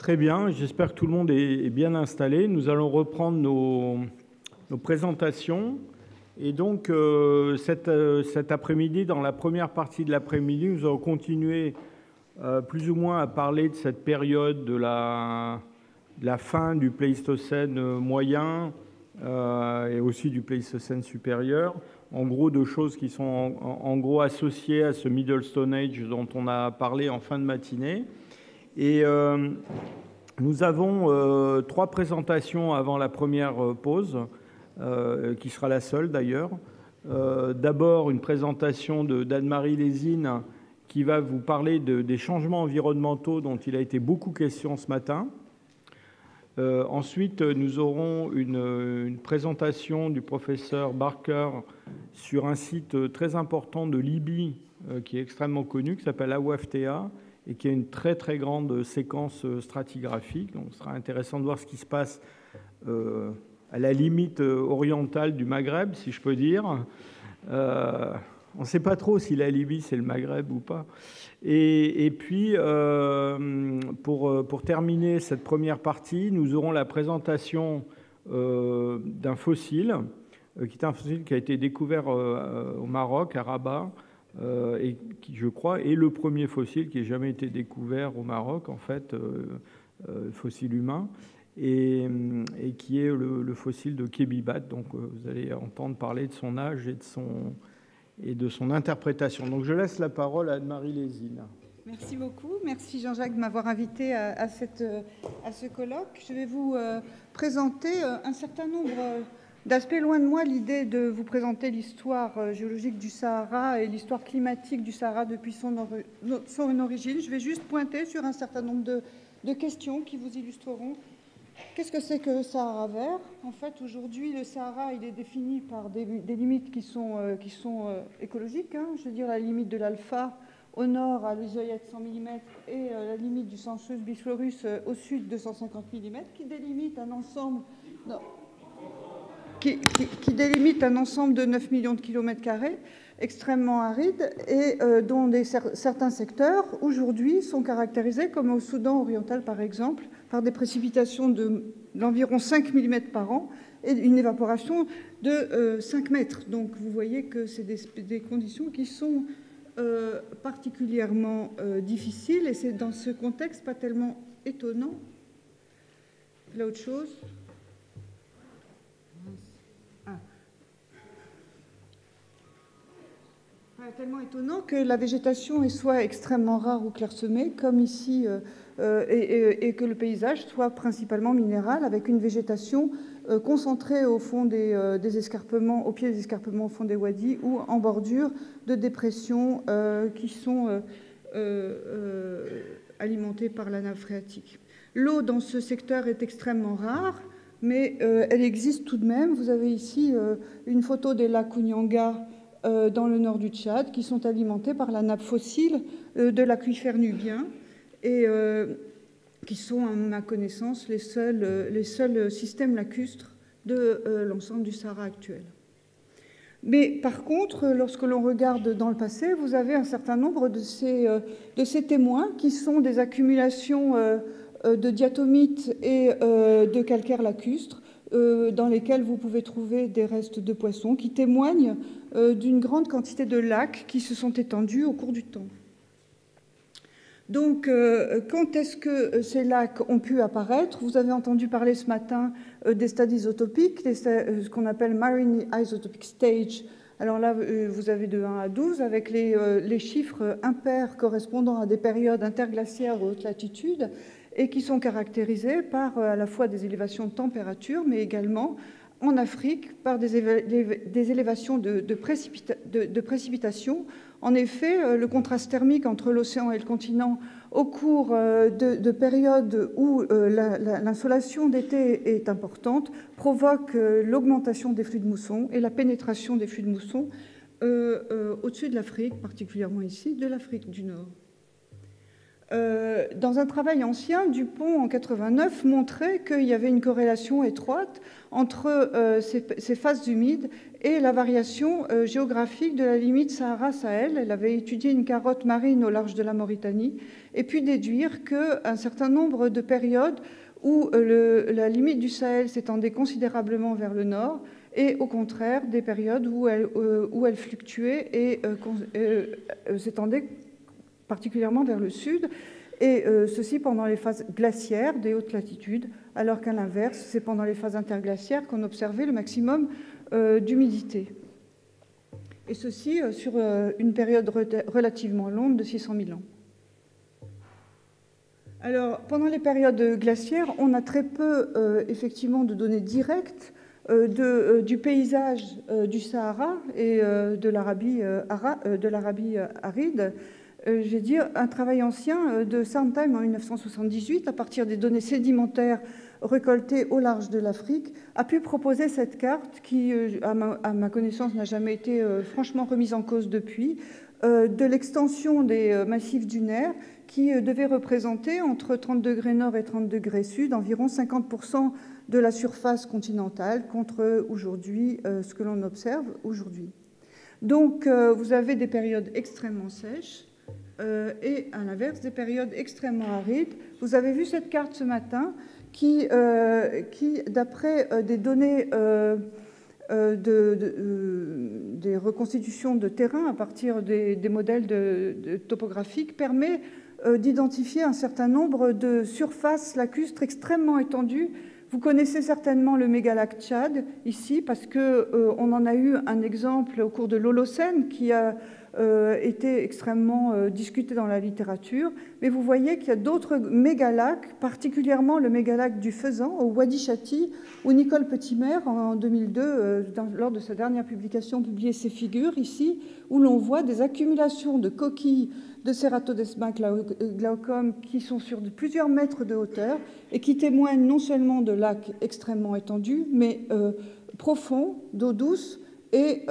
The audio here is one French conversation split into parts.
Très bien, j'espère que tout le monde est bien installé. Nous allons reprendre nos présentations. Et donc, cet après-midi, dans la première partie de l'après-midi, nous allons continuer plus ou moins à parler de cette période de la fin du Pléistocène moyen et aussi du Pléistocène supérieur. En gros, de choses qui sont en gros associées à ce Middle Stone Age dont on a parlé en fin de matinée. Et nous avons 3 présentations avant la première pause, qui sera la seule d'ailleurs. D'abord, une présentation d'Anne-Marie Lésine qui va vous parler des changements environnementaux dont il a été beaucoup question ce matin. Ensuite, nous aurons une présentation du professeur Barker sur un site très important de Libye qui est extrêmement connu, qui s'appelle AWAFTA, et qui a une très très grande séquence stratigraphique. Donc, ce sera intéressant de voir ce qui se passe à la limite orientale du Maghreb, si je peux dire. On ne sait pas trop si la Libye, c'est le Maghreb ou pas. Et puis, pour terminer cette première partie, nous aurons la présentation d'un fossile, qui est un fossile qui a été découvert au Maroc, à Rabat, et qui, je crois, est le premier fossile qui ait jamais été découvert au Maroc, en fait, fossile humain, et qui est le fossile de Kébibat. Donc, vous allez entendre parler de son âge et de son interprétation. Donc, je laisse la parole à Anne-Marie Lésine. Merci beaucoup. Merci Jean-Jacques de m'avoir invité à ce colloque. Je vais vous présenter un certain nombre d'aspects. Loin de moi l'idée de vous présenter l'histoire géologique du Sahara et l'histoire climatique du Sahara depuis son origine. Je vais juste pointer sur un certain nombre de questions qui vous illustreront. Qu'est-ce que c'est que le Sahara vert? En fait, aujourd'hui, le Sahara, il est défini par des limites qui sont écologiques. Je veux dire, la limite de l'alpha au nord à l'Isoyette 100 mm et la limite du Sancheus biflorus au sud de 150 mm, qui délimite un ensemble... Non. Qui délimite un ensemble de 9 millions de kilomètres carrés, extrêmement aride, et dont certains secteurs, aujourd'hui, sont caractérisés, comme au Soudan oriental, par exemple, par des précipitations d'environ 5 mm par an et une évaporation de 5 mètres. Donc, vous voyez que c'est des conditions qui sont particulièrement difficiles, et c'est dans ce contexte pas tellement étonnant. Là, autre chose. Tellement étonnant que la végétation soit extrêmement rare ou clairsemée, comme ici, et que le paysage soit principalement minéral, avec une végétation concentrée au fond des escarpements, au pied des escarpements, au fond des wadis, ou en bordure de dépressions qui sont alimentées par la nappe phréatique. L'eau dans ce secteur est extrêmement rare, mais elle existe tout de même. Vous avez ici une photo des lacs Kounyanga dans le nord du Tchad, qui sont alimentés par la nappe fossile de l'aquifère nubien et qui sont, à ma connaissance, les seuls systèmes lacustres de l'ensemble du Sahara actuel. Mais par contre, lorsque l'on regarde dans le passé, vous avez un certain nombre de ces témoins qui sont des accumulations de diatomites et de calcaire lacustre, dans lesquels vous pouvez trouver des restes de poissons qui témoignent d'une grande quantité de lacs qui se sont étendus au cours du temps. Donc, quand est-ce que ces lacs ont pu apparaître? Vous avez entendu parler ce matin des stades isotopiques, ce qu'on appelle Marine Isotopic Stage. Alors là, vous avez de 1 à 12, avec les chiffres impairs correspondant à des périodes interglaciaires aux hautes latitudes, et qui sont caractérisés par à la fois des élévations de température, mais également en Afrique par des élévations de précipitations. En effet, le contraste thermique entre l'océan et le continent au cours de périodes où l'insolation d'été est importante provoque l'augmentation des flux de mousson et la pénétration des flux de mousson au-dessus de l'Afrique, particulièrement ici, de l'Afrique du Nord. Dans un travail ancien, Dupont, en 89, montrait qu'il y avait une corrélation étroite entre ces phases humides et la variation géographique de la limite Sahara-Sahel. Elle avait étudié une carotte marine au large de la Mauritanie et pu déduire qu'un certain nombre de périodes où la limite du Sahel s'étendait considérablement vers le nord et au contraire des périodes où elle fluctuait et s'étendait particulièrement vers le sud, et ceci pendant les phases glaciaires des hautes latitudes, alors qu'à l'inverse, c'est pendant les phases interglaciaires qu'on observait le maximum d'humidité. Et ceci sur une période relativement longue de 600 000 ans. Alors, pendant les périodes glaciaires, on a très peu, effectivement, de données directes du paysage du Sahara et de l'Arabie aride. Je vais dire, un travail ancien de Sondheim en 1978, à partir des données sédimentaires récoltées au large de l'Afrique, a pu proposer cette carte qui, à ma connaissance, n'a jamais été franchement remise en cause depuis, de l'extension des massifs dunaires qui devait représenter entre 30 degrés nord et 30 degrés sud environ 50% de la surface continentale contre aujourd'hui ce que l'on observe aujourd'hui. Donc vous avez des périodes extrêmement sèches et à l'inverse des périodes extrêmement arides. Vous avez vu cette carte ce matin qui d'après des données des reconstitutions de terrain à partir des modèles topographiques permet d'identifier un certain nombre de surfaces lacustres extrêmement étendues. Vous connaissez certainement le mégalac Tchad ici parce qu'on en a eu un exemple au cours de l'Holocène qui a été extrêmement discuté dans la littérature. Mais vous voyez qu'il y a d'autres mégalacs, particulièrement le mégalac du Faisan au Wadi Chati, où Nicole Petimer, en 2002, lors de sa dernière publication, publiait ces figures ici, où l'on voit des accumulations de coquilles de Ceratodesma glaucum qui sont sur plusieurs mètres de hauteur et qui témoignent non seulement de lacs extrêmement étendus, mais profonds, d'eau douce et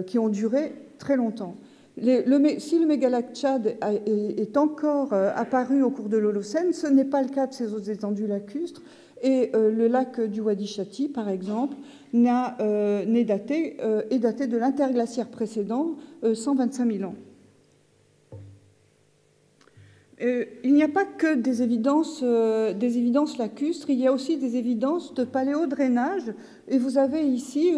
qui ont duré très longtemps. Si le mégalac Tchad est encore apparu au cours de l'Holocène, ce n'est pas le cas de ces autres étendues lacustres. Et le lac du Wadi Chati, par exemple, est daté de l'interglaciaire précédent, 125 000 ans. Il n'y a pas que des évidences lacustres, il y a aussi des évidences de paléodrainage. Et vous avez ici,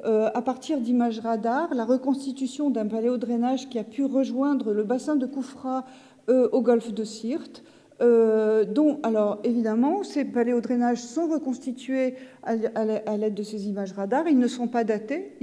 à partir d'images radar, la reconstitution d'un paléodrainage qui a pu rejoindre le bassin de Koufra au golfe de Sirte. Dont, alors évidemment, ces paléodrainages sont reconstitués à l'aide de ces images radar. Ils ne sont pas datés.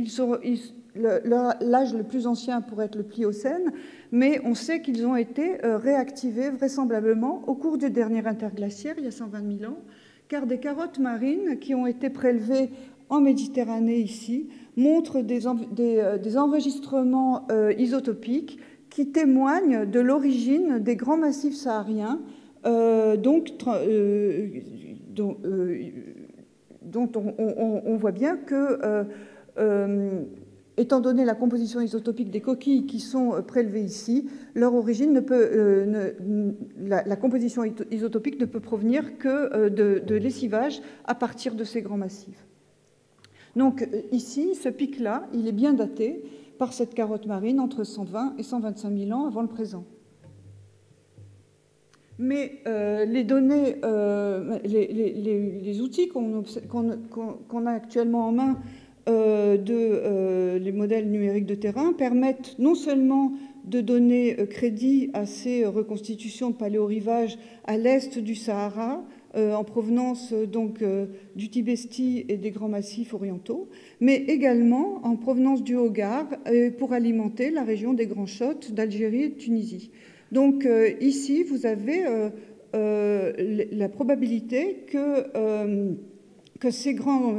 L'âge le plus ancien pourrait être le Pliocène, mais on sait qu'ils ont été réactivés vraisemblablement au cours du dernier interglaciaire, il y a 120 000 ans, car des carottes marines qui ont été prélevées en Méditerranée ici montrent des enregistrements isotopiques qui témoignent de l'origine des grands massifs sahariens, dont on voit bien que, étant donné la composition isotopique des coquilles qui sont prélevées ici, leur origine la composition isotopique ne peut provenir que de lessivage à partir de ces grands massifs. Donc ici, ce pic-là, il est bien daté par cette carotte marine entre 120 et 125 000 ans avant le présent. Mais les données, les outils qu'on a actuellement en main les modèles numériques de terrain permettent non seulement de donner crédit à ces reconstitutions de paléorivage à l'est du Sahara, en provenance donc du Tibesti et des grands massifs orientaux, mais également en provenance du Hogar pour alimenter la région des Grands Chottes d'Algérie et de Tunisie. Donc ici, vous avez la probabilité que ces grands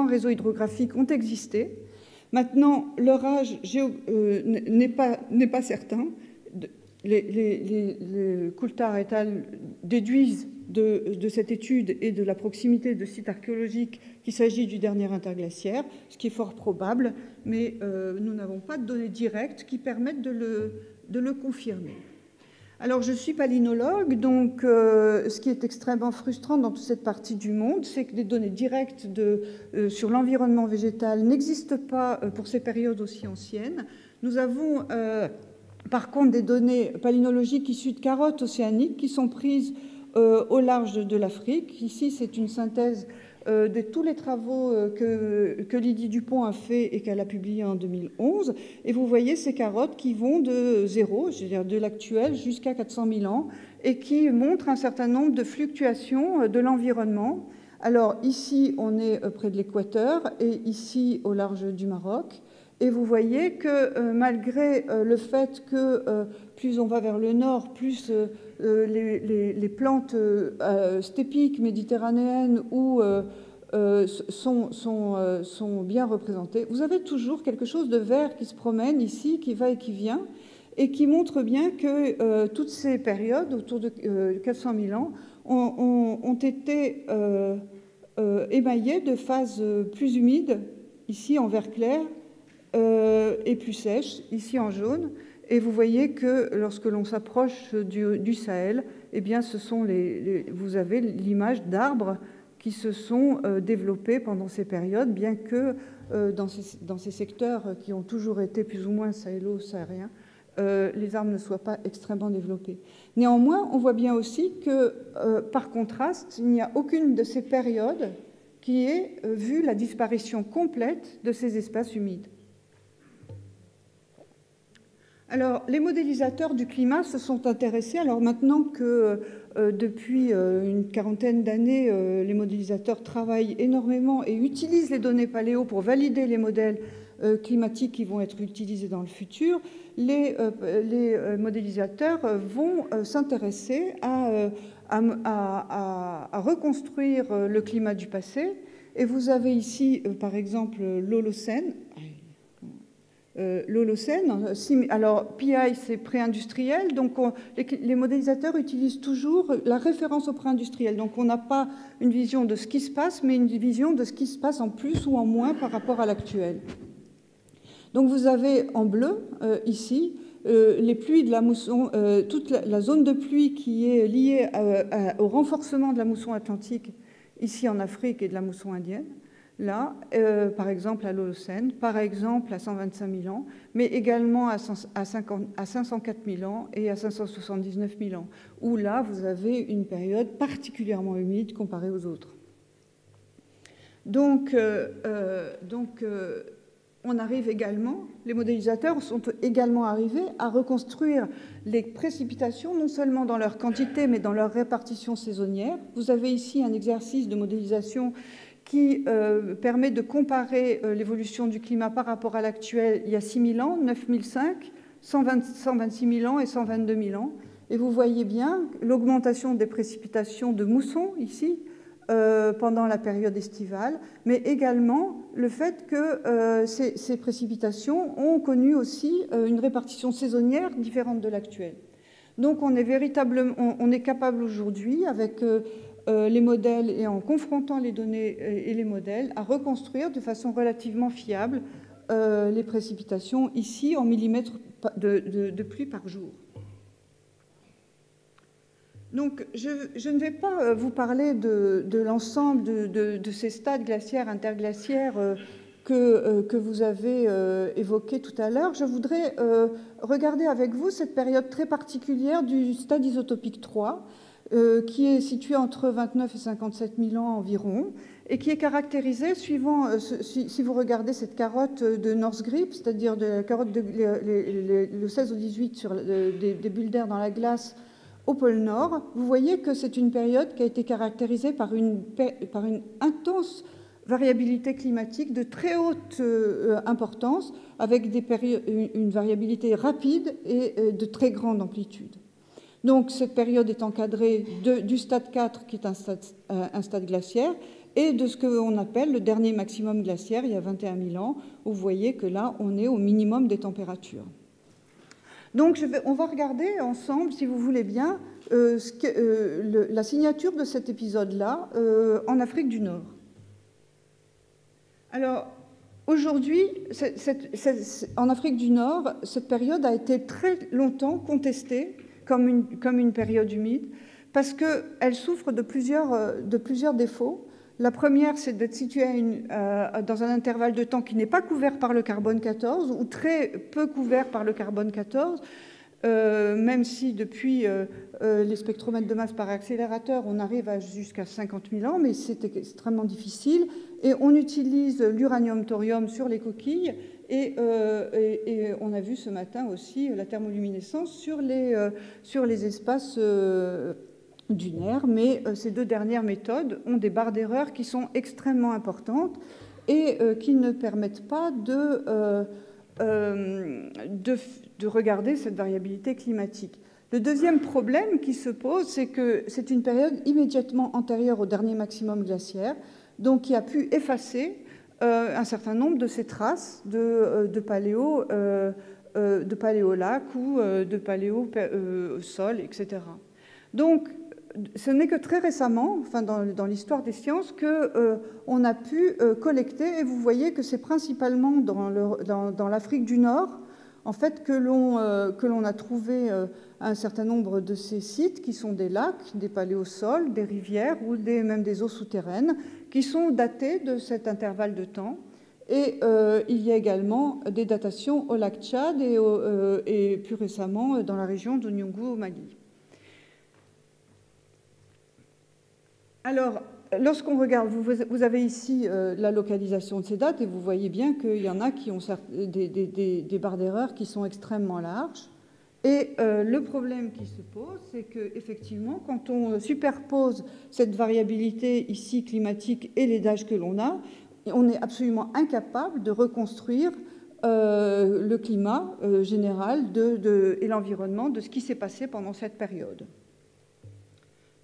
réseaux hydrographiques ont existé. Maintenant, leur âge n'est pas certain. Les Coulthard et al. Déduisent de cette étude et de la proximité de sites archéologiques qu'il s'agit du dernier interglaciaire, ce qui est fort probable, mais nous n'avons pas de données directes qui permettent de le confirmer. Alors, je suis palynologue, donc ce qui est extrêmement frustrant dans toute cette partie du monde, c'est que des données directes sur l'environnement végétal n'existent pas pour ces périodes aussi anciennes. Nous avons par contre des données palynologiques issues de carottes océaniques qui sont prises au large de l'Afrique. Ici, c'est une synthèse de tous les travaux que Lydie Dupont a fait et qu'elle a publié en 2011. Et vous voyez ces carottes qui vont de zéro, c'est-à-dire de l'actuel, jusqu'à 400 000 ans, et qui montrent un certain nombre de fluctuations de l'environnement. Alors ici, on est près de l'équateur, et ici, au large du Maroc. Et vous voyez que malgré le fait que plus on va vers le nord, plus les plantes stépiques méditerranéennes sont bien représentées, vous avez toujours quelque chose de vert qui se promène ici, qui va et qui vient, et qui montre bien que toutes ces périodes, autour de 400 000 ans, ont été émaillées de phases plus humides, ici en vert clair, et plus sèche, ici en jaune. Et vous voyez que lorsque l'on s'approche du Sahel, eh bien, vous avez l'image d'arbres qui se sont développés pendant ces périodes, bien que dans ces secteurs qui ont toujours été plus ou moins sahélo-sahariens, les arbres ne soient pas extrêmement développés. Néanmoins, on voit bien aussi que, par contraste, il n'y a aucune de ces périodes qui ait vu la disparition complète de ces espaces humides. Alors, les modélisateurs du climat se sont intéressés. Alors maintenant que depuis une quarantaine d'années, les modélisateurs travaillent énormément et utilisent les données paléo pour valider les modèles climatiques qui vont être utilisés dans le futur, les modélisateurs vont s'intéresser à reconstruire le climat du passé. Et vous avez ici, par exemple, l'Holocène. L'Holocène. Alors, PI, c'est pré-industriel, donc les modélisateurs utilisent toujours la référence au pré-industriel. Donc, on n'a pas une vision de ce qui se passe, mais une vision de ce qui se passe en plus ou en moins par rapport à l'actuel. Donc, vous avez en bleu, ici, les pluies de la mousson, toute la zone de pluie qui est liée au renforcement de la mousson atlantique, ici en Afrique, et de la mousson indienne. Là, par exemple, à l'Holocène, par exemple, à 125 000 ans, mais également à 504 000 ans et à 579 000 ans, où là, vous avez une période particulièrement humide comparée aux autres. Donc on arrive également, les modélisateurs sont également arrivés à reconstruire les précipitations, non seulement dans leur quantité, mais dans leur répartition saisonnière. Vous avez ici un exercice de modélisation qui permet de comparer l'évolution du climat par rapport à l'actuel il y a 6 000 ans, 9 005, 126 000 ans et 122 000 ans. Et vous voyez bien l'augmentation des précipitations de mousson ici pendant la période estivale, mais également le fait que ces précipitations ont connu aussi une répartition saisonnière différente de l'actuelle. Donc on est capable aujourd'hui, avec les modèles et en confrontant les données et les modèles, à reconstruire de façon relativement fiable les précipitations ici en millimètres de pluie par jour. Donc je ne vais pas vous parler de l'ensemble de ces stades glaciaires, interglaciaires que vous avez évoqués tout à l'heure. Je voudrais regarder avec vous cette période très particulière du stade isotopique 3, qui est situé entre 29 et 57 000 ans environ, et qui est caractérisé suivant, si vous regardez cette carotte de North Grip, c'est-à-dire de la carotte le 16 au 18 sur des bulles d'air dans la glace au pôle Nord, vous voyez que c'est une période qui a été caractérisée par une intense variabilité climatique de très haute importance, avec une variabilité rapide et de très grande amplitude. Donc cette période est encadrée du stade 4, qui est un stade glaciaire, et de ce qu'on appelle le dernier maximum glaciaire, il y a 21 000 ans, où vous voyez que là, on est au minimum des températures. Donc on va regarder ensemble, si vous voulez bien, la signature de cet épisode-là en Afrique du Nord. Alors, aujourd'hui, en Afrique du Nord, cette période a été très longtemps contestée comme une période humide, parce qu'elle souffre de plusieurs défauts. La première, c'est d'être située dans un intervalle de temps qui n'est pas couvert par le carbone 14, ou très peu couvert par le carbone 14, même si depuis les spectromètres de masse par accélérateur, on arrive jusqu'à 50 000 ans, mais c'est extrêmement difficile. Et on utilise l'uranium-thorium sur les coquilles, et on a vu ce matin aussi la thermoluminescence sur les espaces dunaires, mais ces deux dernières méthodes ont des barres d'erreur qui sont extrêmement importantes et qui ne permettent pas de regarder cette variabilité climatique. Le deuxième problème qui se pose, c'est que c'est une période immédiatement antérieure au dernier maximum glaciaire, donc qui a pu effacer un certain nombre de ces traces de paléolac ou de paléosol, etc. Donc, ce n'est que très récemment, enfin dans l'histoire des sciences, qu'on a pu collecter, et vous voyez que c'est principalement dans l'Afrique du Nord, en fait, que l'on a trouvé un certain nombre de ces sites qui sont des lacs, des paléosols, des rivières ou même des eaux souterraines, qui sont datés de cet intervalle de temps. Et il y a également des datations au lac Tchad et plus récemment dans la région de Nyungu au Mali. Alors, lorsqu'on regarde, vous avez ici la localisation de ces dates, et vous voyez bien qu'il y en a qui ont des barres d'erreur qui sont extrêmement larges. Et le problème qui se pose, c'est qu'effectivement, quand on superpose cette variabilité ici climatique et les âges que l'on a, on est absolument incapable de reconstruire le climat général et l'environnement de ce qui s'est passé pendant cette période.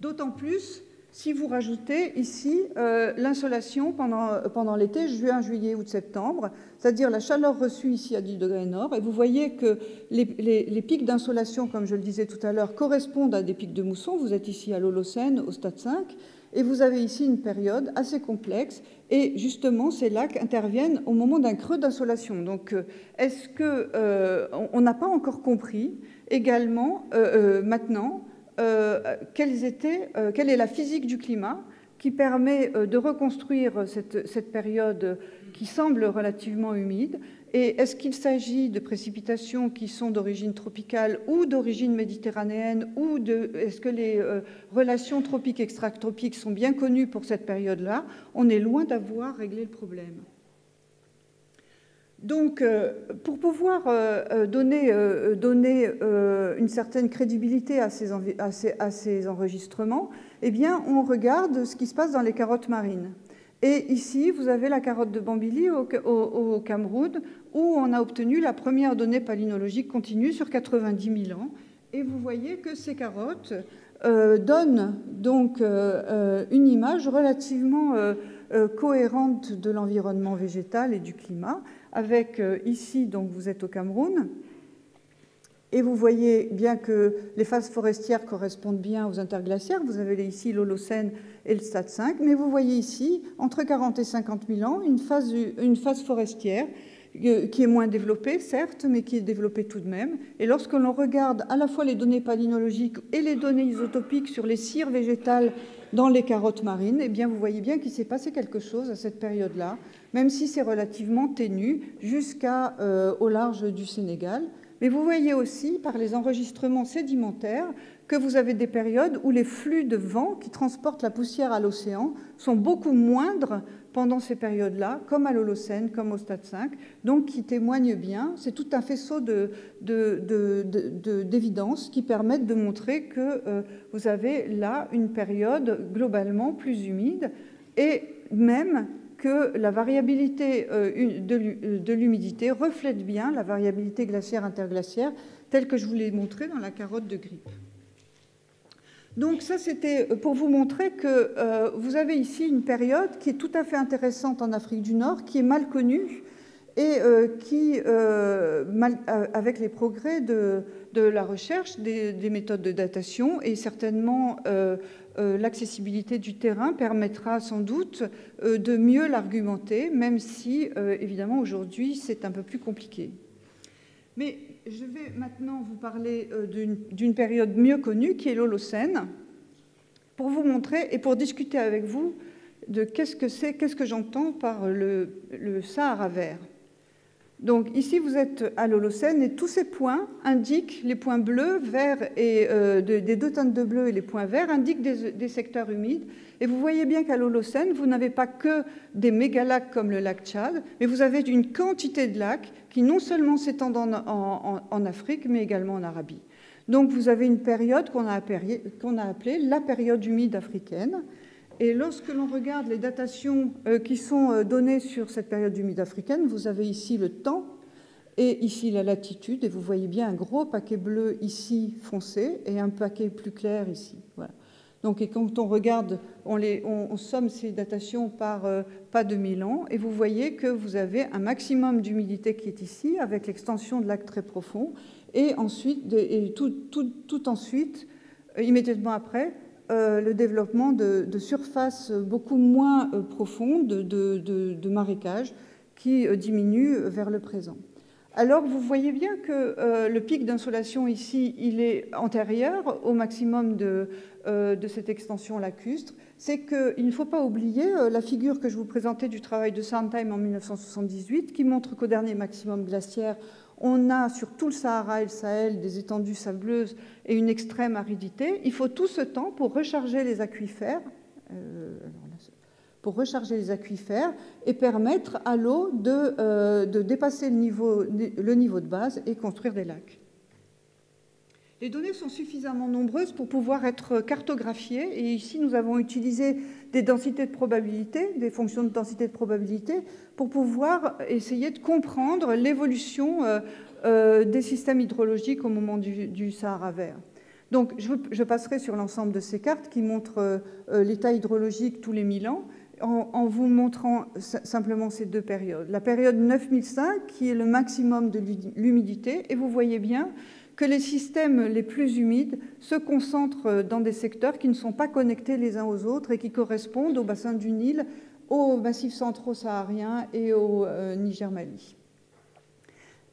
D'autant plus si vous rajoutez ici l'insolation pendant l'été, juin, juillet, août, septembre, c'est-à-dire la chaleur reçue ici à 10 degrés nord, et vous voyez que les pics d'insolation, comme je le disais tout à l'heure, correspondent à des pics de mousson. Vous êtes ici à l'Holocène, au stade 5, et vous avez ici une période assez complexe, et justement, ces lacs interviennent au moment d'un creux d'insolation. Donc, est-ce qu'on n'a pas encore compris également, maintenant, quelle est la physique du climat qui permet de reconstruire cette période qui semble relativement humide, et est-ce qu'il s'agit de précipitations qui sont d'origine tropicale ou d'origine méditerranéenne, ou est-ce que les relations tropiques extratropiques sont bien connues pour cette période-là? On est loin d'avoir réglé le problème. Donc, pour pouvoir donner une certaine crédibilité à ces enregistrements, eh bien, on regarde ce qui se passe dans les carottes marines. Et ici, vous avez la carotte de Bambili au Cameroun, où on a obtenu la première donnée palynologique continue sur 90 000 ans. Et vous voyez que ces carottes donnent donc une image relativement cohérente de l'environnement végétal et du climat, avec ici, donc vous êtes au Cameroun, et vous voyez bien que les phases forestières correspondent bien aux interglaciaires. Vous avez ici l'Holocène et le stade 5, mais vous voyez ici, entre 40 et 50 000 ans, une phase forestière qui est moins développée, certes, mais qui est développée tout de même. Et lorsque l'on regarde à la fois les données palynologiques et les données isotopiques sur les cires végétales dans les carottes marines, eh bien, vous voyez bien qu'il s'est passé quelque chose à cette période-là, même si c'est relativement ténu, jusqu'au large du Sénégal. Mais vous voyez aussi, par les enregistrements sédimentaires, que vous avez des périodes où les flux de vent qui transportent la poussière à l'océan sont beaucoup moindres pendant ces périodes-là, comme à l'Holocène, comme au stade 5, donc qui témoignent bien. C'est tout un faisceau d'évidence qui permettent de montrer que vous avez là une période globalement plus humide, et même que la variabilité de l'humidité reflète bien la variabilité glaciaire-interglaciaire, telle que je vous l'ai montré dans la carotte de Grip. Donc ça, c'était pour vous montrer que vous avez ici une période qui est tout à fait intéressante en Afrique du Nord, qui est mal connue, et qui, avec les progrès de la recherche, des méthodes de datation, et certainement l'accessibilité du terrain, permettra sans doute de mieux l'argumenter, même si, évidemment, aujourd'hui, c'est un peu plus compliqué. Mais je vais maintenant vous parler d'une période mieux connue, qui est l'Holocène, pour vous montrer et pour discuter avec vous de qu'est-ce que j'entends par le Sahara vert. Donc ici, vous êtes à l'Holocène et tous ces points indiquent, les points bleus, verts et des deux teintes de bleu et les points verts indiquent des secteurs humides. Et vous voyez bien qu'à l'Holocène, vous n'avez pas que des mégalacs comme le lac Tchad, mais vous avez une quantité de lacs qui non seulement s'étendent en Afrique, mais également en Arabie. Donc vous avez une période qu'on a appelée la période humide africaine. Et lorsque l'on regarde les datations qui sont données sur cette période humide africaine, vous avez ici le temps et ici la latitude, et vous voyez bien un gros paquet bleu ici foncé et un paquet plus clair ici. Voilà. Donc, et quand on regarde, on somme ces datations par pas de 1000 ans, et vous voyez que vous avez un maximum d'humidité qui est ici, avec l'extension de lacs très profonds, et ensuite, tout ensuite, immédiatement après, le développement de surfaces beaucoup moins profondes, de marécages, qui diminuent vers le présent. Alors, vous voyez bien que le pic d'insolation ici, il est antérieur au maximum de cette extension lacustre. C'est qu'il ne faut pas oublier la figure que je vous présentais du travail de Sondheim en 1978, qui montre qu'au dernier maximum glaciaire, on a sur tout le Sahara et le Sahel des étendues sableuses et une extrême aridité. Il faut tout ce temps pour recharger les aquifères, et permettre à l'eau de dépasser le niveau de base et construire des lacs. Les données sont suffisamment nombreuses pour pouvoir être cartographiées, et ici nous avons utilisé des densités de probabilité, des fonctions de densité de probabilité, pour pouvoir essayer de comprendre l'évolution des systèmes hydrologiques au moment du Sahara vert. Donc je passerai sur l'ensemble de ces cartes qui montrent l'état hydrologique tous les 1000 ans, en vous montrant simplement ces deux périodes. La période 9005, qui est le maximum de l'humidité, et vous voyez bien que les systèmes les plus humides se concentrent dans des secteurs qui ne sont pas connectés les uns aux autres et qui correspondent au bassin du Nil, aux massifs centraux sahariens et au Niger-Mali.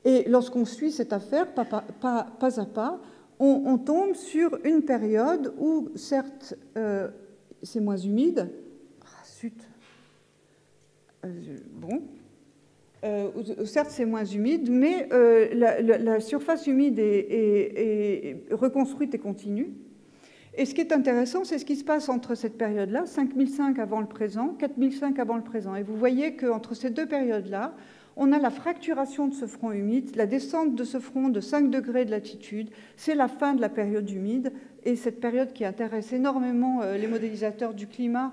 Et lorsqu'on suit cette affaire, pas à pas, on tombe sur une période où, certes, c'est moins humide. Certes, c'est moins humide, mais la surface humide est reconstruite et continue. Et ce qui est intéressant, c'est ce qui se passe entre cette période-là, 5005 avant le présent, 4005 avant le présent. Et vous voyez qu'entre ces deux périodes-là, on a la fracturation de ce front humide, la descente de ce front de 5 degrés de latitude. C'est la fin de la période humide, et cette période qui intéresse énormément les modélisateurs du climat,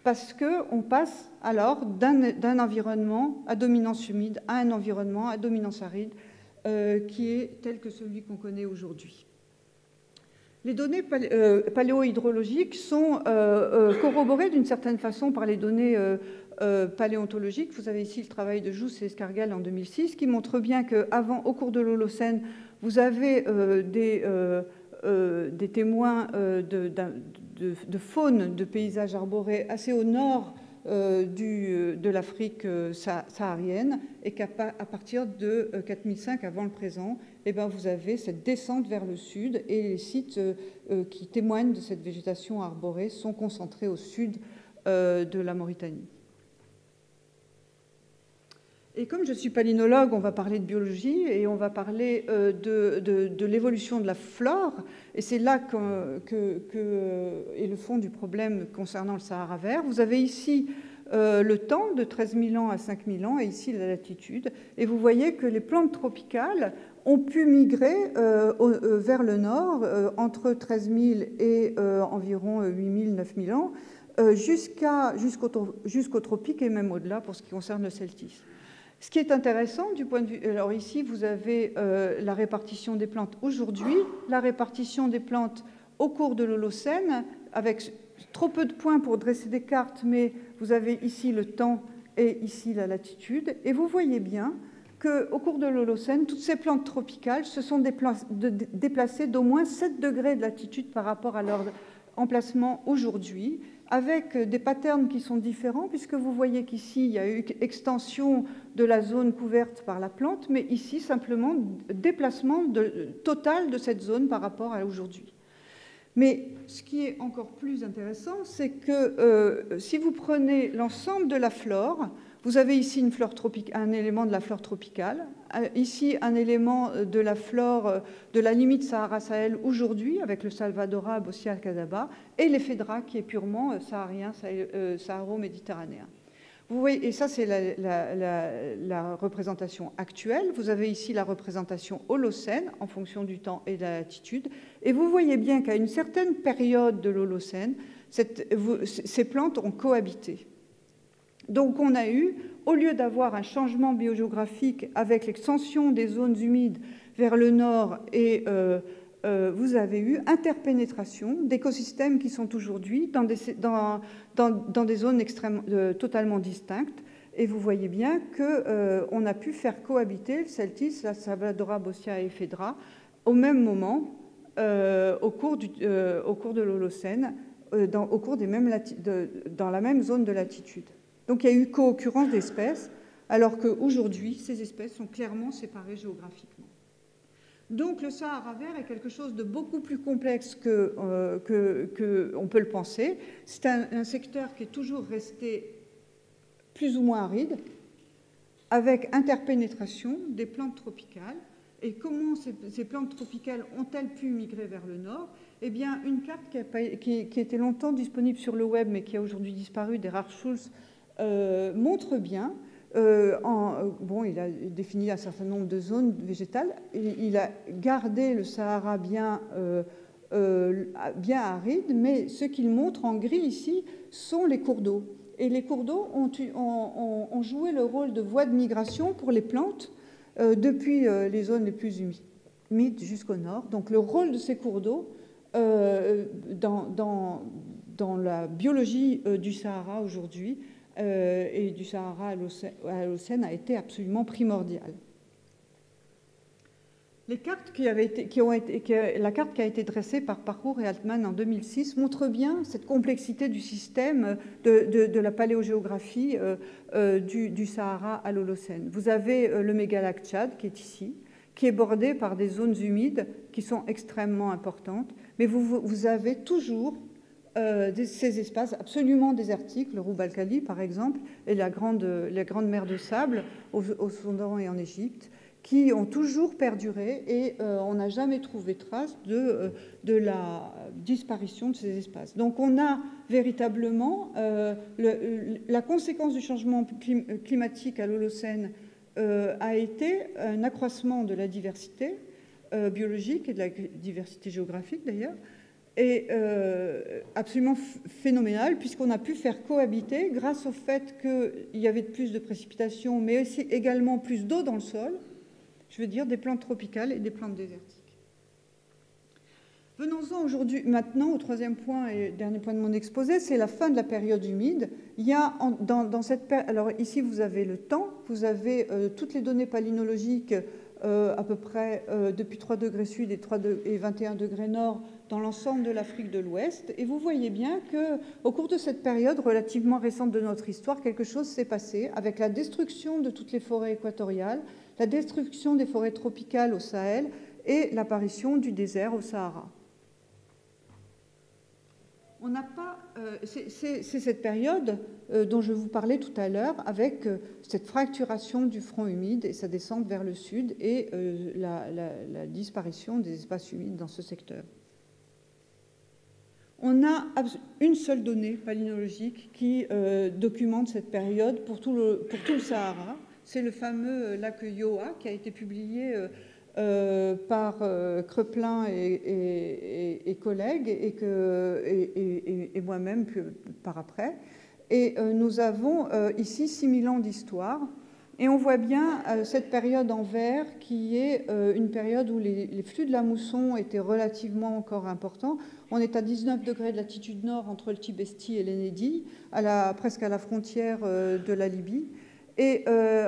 parce qu'on passe alors d'un environnement à dominance humide à un environnement à dominance aride qui est tel que celui qu'on connaît aujourd'hui. Les données paléohydrologiques sont corroborées d'une certaine façon par les données paléontologiques. Vous avez ici le travail de Jousse et Escargal en 2006 qui montre bien qu'avant, au cours de l'Holocène, vous avez des témoins de faune, de paysages arborés assez au nord de l'Afrique saharienne, et qu'à partir de 4005 avant le présent, eh bien, vous avez cette descente vers le sud, et les sites qui témoignent de cette végétation arborée sont concentrés au sud de la Mauritanie. Et comme je suis palynologue, on va parler de biologie et on va parler de l'évolution de la flore. Et c'est là est le fond du problème concernant le Sahara vert. Vous avez ici le temps de 13 000 ans à 5 000 ans et ici la latitude. Et vous voyez que les plantes tropicales ont pu migrer vers le nord entre 13 000 et environ 8 000, 9 000 ans jusqu'au tropique et même au-delà pour ce qui concerne le celtisme. Ce qui est intéressant du point de vue... Alors ici, vous avez la répartition des plantes aujourd'hui, la répartition des plantes au cours de l'Holocène, avec trop peu de points pour dresser des cartes, mais vous avez ici le temps et ici la latitude. Et vous voyez bien qu'au cours de l'Holocène, toutes ces plantes tropicales se sont déplacées d'au moins 7 degrés de latitude par rapport à leur emplacement aujourd'hui, avec des patterns qui sont différents, puisque vous voyez qu'ici, il y a eu extension de la zone couverte par la plante, mais ici, simplement, déplacement total de cette zone par rapport à aujourd'hui. Mais ce qui est encore plus intéressant, c'est que si vous prenez l'ensemble de la flore, vous avez ici une flore un élément de la flore tropicale, ici un élément de la flore de la limite Sahara-Sahel aujourd'hui, avec le Salvadora, Bossia, Cadaba, et l'Ephedra qui est purement saharien, saharo-méditerranéen. Vous voyez, et ça, c'est la représentation actuelle. Vous avez ici la représentation Holocène, en fonction du temps et de la latitude. Et vous voyez bien qu'à une certaine période de l'Holocène, ces plantes ont cohabité. Donc, on a eu, au lieu d'avoir un changement biogéographique avec l'extension des zones humides vers le nord, et vous avez eu interpénétration d'écosystèmes qui sont aujourd'hui dans des zones totalement distinctes. Et vous voyez bien qu'on a pu faire cohabiter le Celtis, la Salvadora, Bossia et Ephedra au même moment au cours de l'Holocène, dans la même zone de latitude. Donc il y a eu co-occurrence d'espèces, alors qu'aujourd'hui, ces espèces sont clairement séparées géographiquement. Donc le Sahara vert est quelque chose de beaucoup plus complexe qu'on peut le penser. C'est un secteur qui est toujours resté plus ou moins aride, avec interpénétration des plantes tropicales. Et comment ces plantes tropicales ont-elles pu migrer vers le nord? Eh bien, une carte qui était longtemps disponible sur le web, mais qui a aujourd'hui disparu, d'Erhard Schulz, montre bien, il a défini un certain nombre de zones végétales, il a gardé le Sahara bien aride, mais ce qu'il montre en gris ici sont les cours d'eau. Et les cours d'eau ont joué le rôle de voie de migration pour les plantes depuis les zones les plus humides jusqu'au nord. Donc le rôle de ces cours d'eau dans la biologie du Sahara aujourd'hui et du Sahara à l'Holocène a été absolument primordial. Les cartes la carte qui a été dressée par Parcours et Altman en 2006 montre bien cette complexité du système de la paléogéographie du Sahara à l'Holocène. Vous avez le mégalac Tchad qui est ici, qui est bordé par des zones humides qui sont extrêmement importantes, mais vous avez toujours ces espaces absolument désertiques, le Roub-al-Khali par exemple, et la grande mer de sable au Soudan et en Égypte, qui ont toujours perduré et on n'a jamais trouvé trace de la disparition de ces espaces. Donc on a véritablement la conséquence du changement climatique à l'Holocène a été un accroissement de la diversité biologique et de la diversité géographique d'ailleurs, est absolument phénoménal, puisqu'on a pu faire cohabiter, grâce au fait qu'il y avait plus de précipitations, mais aussi également plus d'eau dans le sol, je veux dire des plantes tropicales et des plantes désertiques. Venons-en maintenant au troisième point et dernier point de mon exposé, c'est la fin de la période humide. Il y a dans cette période, alors ici vous avez le temps, vous avez toutes les données palynologiques à peu près depuis 3 degrés sud et 21 degrés nord dans l'ensemble de l'Afrique de l'Ouest. Et vous voyez bien qu'au cours de cette période relativement récente de notre histoire, quelque chose s'est passé avec la destruction de toutes les forêts équatoriales, la destruction des forêts tropicales au Sahel et l'apparition du désert au Sahara. On n'a pas, c'est cette période dont je vous parlais tout à l'heure, avec cette fracturation du front humide et sa descente vers le sud et la disparition des espaces humides dans ce secteur. On a une seule donnée palynologique qui documente cette période pour tout le Sahara. C'est le fameux lac Yoa qui a été publié par Kreplin et collègues et moi-même par après. Et nous avons ici 6000 ans d'histoire. Et on voit bien cette période en vert qui est une période où les flux de la mousson étaient relativement encore importants. On est à 19 degrés de latitude nord entre le Tibesti et l'Ennédi, presque à la frontière de la Libye. Et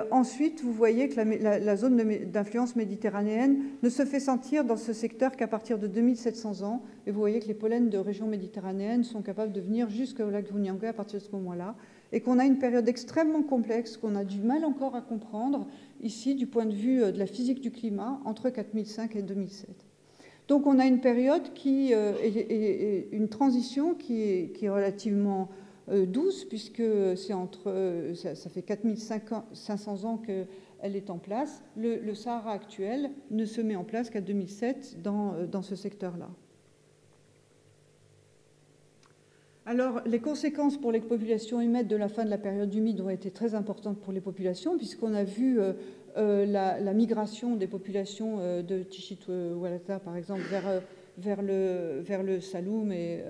ensuite, vous voyez que la zone d'influence méditerranéenne ne se fait sentir dans ce secteur qu'à partir de 2700 ans. Et vous voyez que les pollens de régions méditerranéennes sont capables de venir jusqu'au lac Vunyanga à partir de ce moment-là. Et qu'on a une période extrêmement complexe qu'on a du mal encore à comprendre ici du point de vue de la physique du climat entre 4005 et 2007. Donc on a une période une transition qui est relativement douce, puisque ça fait 4500 ans qu'elle est en place. Le Sahara actuel ne se met en place qu'à 2007 dans ce secteur-là. Alors, les conséquences pour les populations humides de la fin de la période humide ont été très importantes pour les populations, puisqu'on a vu la migration des populations de Tichit-Walata, par exemple, vers le Saloum et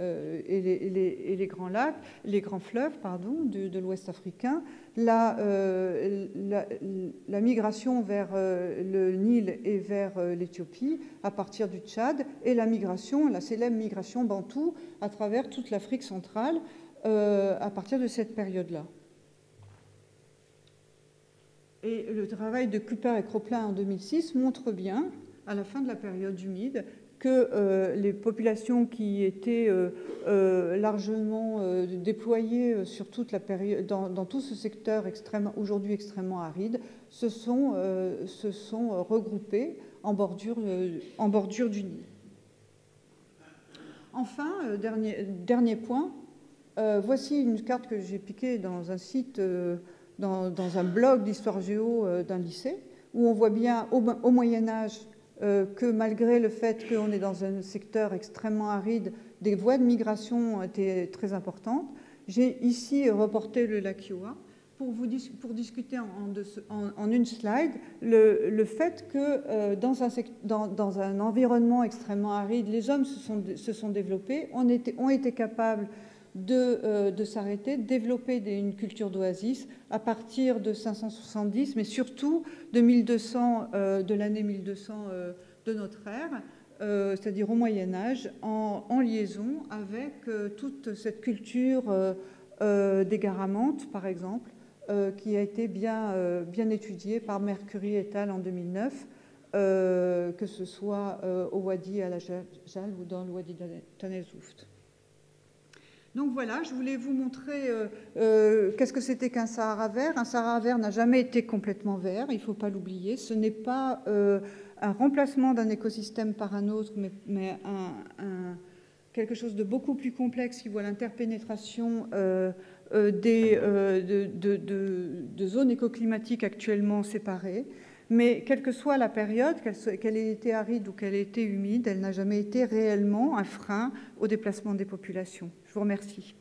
les grands lacs, les grands fleuves, pardon, de l'Ouest africain, la migration vers le Nil et vers l'Éthiopie à partir du Tchad, et la célèbre migration bantoue à travers toute l'Afrique centrale à partir de cette période-là. Et le travail de Cooper et Croplin en 2006 montre bien, à la fin de la période humide, que les populations qui étaient largement déployées sur toute la période, dans tout ce secteur aujourd'hui extrêmement aride, se sont regroupées en bordure du Nil. Enfin, dernier point, voici une carte que j'ai piquée dans un site, dans un blog d'histoire géo d'un lycée, où on voit bien au Moyen-Âge que malgré le fait qu'on est dans un secteur extrêmement aride, des voies de migration étaient très importantes. J'ai ici reporté le lac Kiowa pour discuter en une slide le fait que dans un environnement extrêmement aride, les hommes se sont développés, ont été capables de s'arrêter, de développer une culture d'oasis à partir de 570, mais surtout de l'année 1200 de notre ère, c'est-à-dire au Moyen-Âge, en liaison avec toute cette culture des Garamantes, par exemple, qui a été bien étudiée par Mercury et al. En 2009, que ce soit au Wadi al-Ajal ou dans le Wadi Tanezouft. Donc voilà, je voulais vous montrer qu'est-ce que c'était qu'un Sahara vert. Un Sahara vert n'a jamais été complètement vert, il ne faut pas l'oublier. Ce n'est pas un remplacement d'un écosystème par un autre, mais quelque chose de beaucoup plus complexe qui voit l'interpénétration de zones écoclimatiques actuellement séparées. Mais quelle que soit la période, qu'elle ait été aride ou qu'elle ait été humide, elle n'a jamais été réellement un frein au déplacement des populations. Je vous remercie.